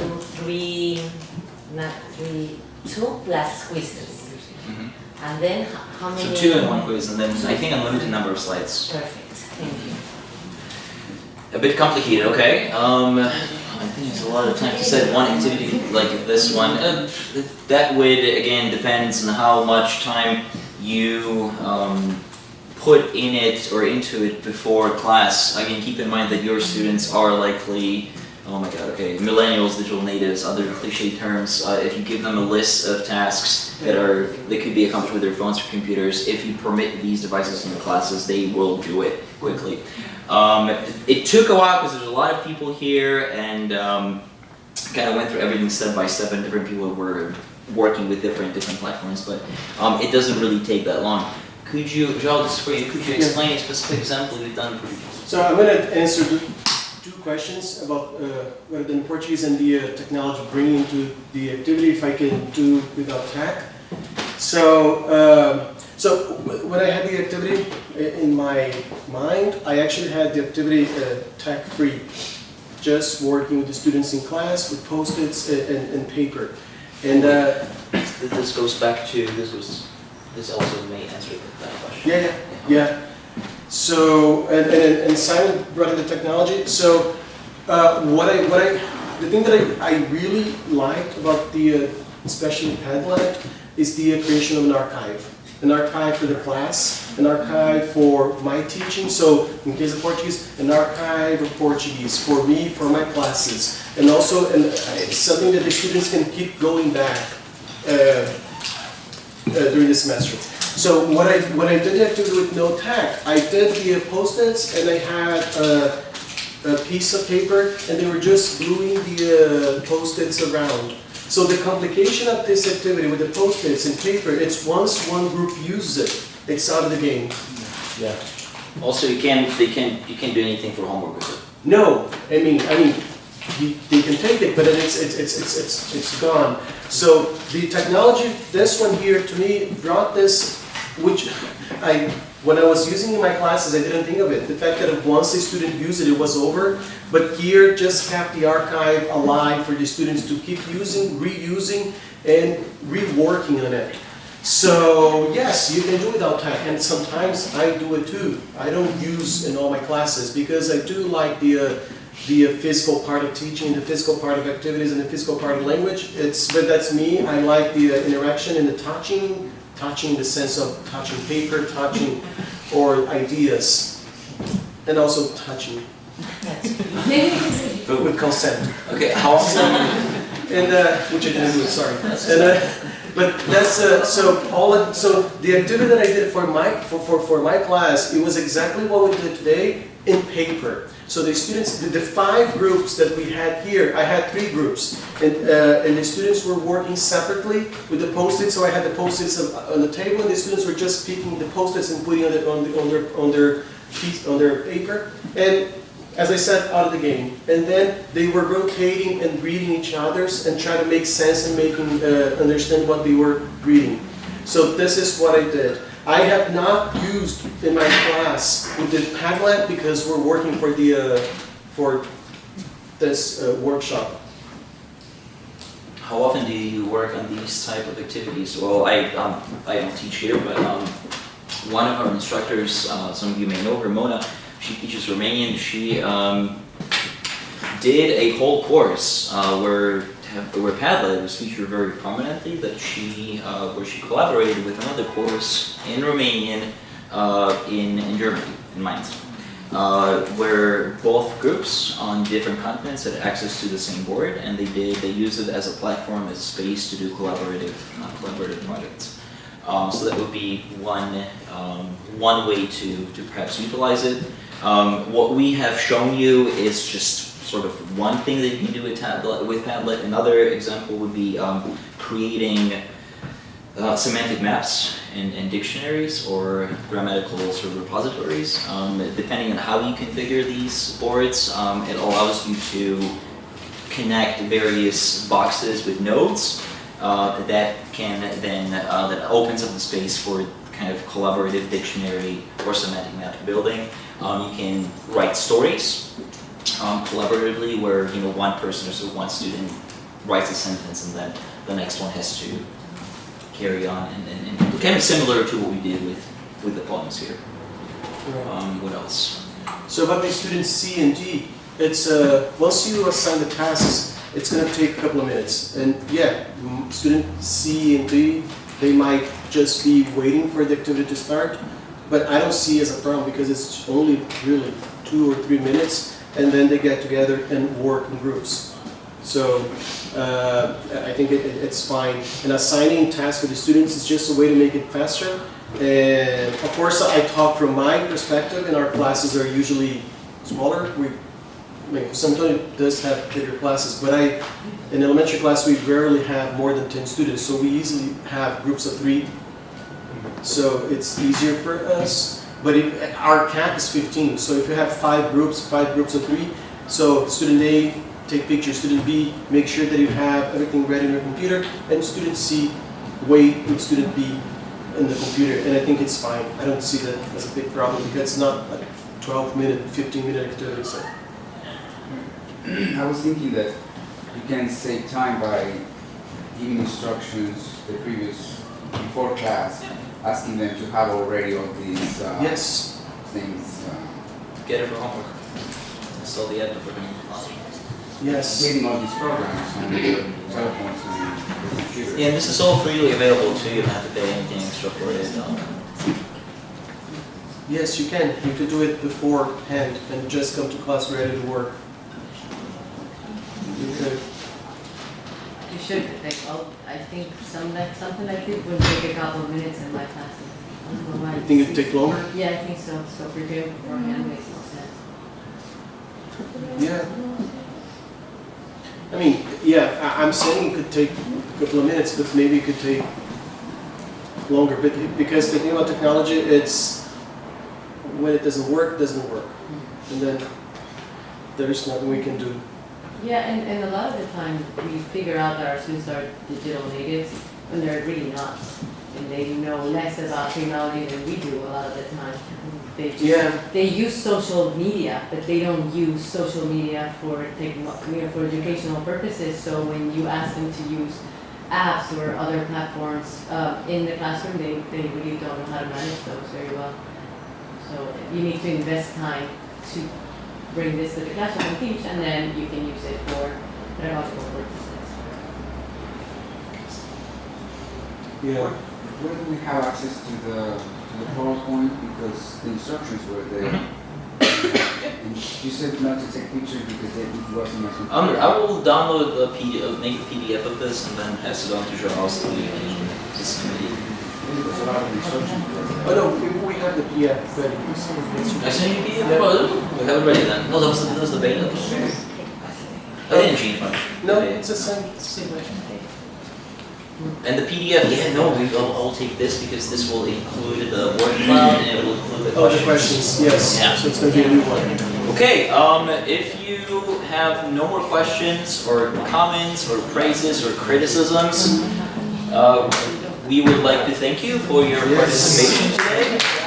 do 2 plus quizzes. And then how many? So 2 and 1 quiz, and then I think unlimited number of slides. Perfect, thank you. A bit complicated, okay. I think it's a lot of time to set one activity like this one. That would, again, depends on how much time you put in it or into it before class. Again, keep in mind that your students are likely, oh my god, okay, millennials, digital natives, other cliche terms. If you give them a list of tasks that could be accomplished with their phones or computers, if you permit these devices in the classes, they will do it quickly. It took a while because there's a lot of people here, and kind of went through everything step by step, and different people were working with different platforms, but it doesn't really take that long. Could you, Joao, this is for you, could you explain a specific example you've done? So I'm going to answer 2 questions about whether in Portuguese and the technology bringing into the activity, if I can do without tech. So, when I had the activity in my mind, I actually had the activity tech-free, just working with the students in class with post-its and paper. And this goes back to, this also may answer that question. Yeah. So, and Simon brought in the technology. So, the thing that I really liked about the, especially Padlet, is the creation of an archive. An archive for the class, an archive for my teaching. So, in case of Portuguese, an archive of Portuguese for me, for my classes. And also, it's something that the students can keep going back during the semester. So when I did the activity with no tag, I did the post-its and I had a piece of paper and they were just gluing the post-its around. So the complication of this activity with the post-its and paper, it's once one group uses it, it's out of the game. Yeah. Also, you can't do anything for homework with it. No, I mean, they can take it, but then it's gone. So the technology, this one here to me brought this, which when I was using in my classes, I didn't think of it. The fact that once a student used it, it was over. But here just kept the archive alive for the students to keep using, reusing, and reworking on it. So yes, you can do without tag, and sometimes I do it too. I don't use in all my classes because I do like the physical part of teaching, the physical part of activities, and the physical part of language. But that's me. I like the interaction and the touching in the sense of touching paper, touching or ideas, and also touching with consent. Okay, how often? And which I didn't do. Sorry. And but that's so the activity that I did for my class, it was exactly what we did today in paper. So the students, the 5 groups that we had here, I had 3 groups, and the students were working separately with the post-its. So I had the post-its on the table, and the students were just picking the post-its and putting on their paper. And as I said, out of the game. And then they were rotating and reading each other's and trying to make sense and making understand what they were reading. So this is what I did. I have not used in my class with the Padlet because we're working for this workshop. How often do you work on these type of activities? Well, I don't teach here, but one of our instructors, some of you may know her, Mona, she teaches Romanian. She did a whole course where Padlet was featured very prominently, that where she collaborated with another course in Romanian in Germany, in Mainz, where both groups on different continents had access to the same board, and they used it as a platform, as a space to do collaborative projects. So that would be one way to perhaps utilize it. What we have shown you is just sort of one thing that you can do with Padlet. Another example would be creating semantic maps and dictionaries or grammatical sort of repositories. Depending on how you configure these boards, it allows you to connect various boxes with nodes that can then that opens up the space for kind of collaborative dictionary or semantic map building. You can write stories collaboratively, where one person or so one student writes a sentence and then the next one has to carry on, and kind of similar to what we did with the poems here. What else? So about the students C and D, it's once you assign the tasks, it's going to take a couple of minutes, and yeah, student C and D, they might just be waiting for the activity to start, but I don't see it as a problem because it's only really 2 or 3 minutes. And then they get together and work in groups. So I think it's fine. And assigning tasks for the students is just a way to make it faster. And of course, I talk from my perspective, and our classes are usually smaller. Sometimes it does have bigger classes, but in elementary class, we rarely have more than 10 students. So we easily have groups of 3. So it's easier for us. But our cap is 15, so if you have 5 groups of 3, so student A, take pictures, student B, make sure that you have everything ready on your computer, and student C, wait with student B in the computer, and I think it's fine. I don't see that as a big problem because it's not like 12-minute, 15-minute activity. So. I was thinking that you can save time by giving instructions before class, asking them to have already all these yes. things, Get it for homework. Install the app for homework. Yes. reading all these programs on your telephones and your computers. Yeah, and this is all freely available too. You don't have to pay anything extra for it. Yes, you can. You could do it beforehand and just come to class ready to work. You could. You should, like, I think something like this would take a couple of minutes in my classes. I don't know why. You think it'd take longer? Yeah, I think so. So preparing beforehand makes more sense. Yeah. I mean, yeah, I'm saying it could take a couple of minutes, but maybe it could take longer. But because the thing about technology, it's when it doesn't work, it doesn't work. And then there's nothing we can do. Yeah, and a lot of the time we figure out that our students are digital natives when they're really not. And they know less about technology than we do a lot of the time. They use social media, but they don't use social media for for educational purposes. So when you ask them to use apps or other platforms in the classroom, they really don't know how to manage those very well. So you need to invest time to bring this to the classroom and teach, and then you can use it for pedagogical purposes. Yeah. Where do we have access to the PowerPoint? Because the instructions were there. And you said not to take pictures because it wasn't as important. I will download the PDF, make a PDF of this, and then pass it on to Joao so you can disseminate. There's a lot of instructions. Oh no, we have the PDF ready. I sent you a PDF? Oh, we have it ready then. No, that was the beta. I didn't change much. No, it's the same. And the PDF, yeah, no, I'll take this because this will include the word cloud and it will include the Oh, the questions. questions, yes. Yeah. So it's going to be a new one. Okay, if you have no more questions or comments or praises or criticisms, we would like to thank you for your participation today.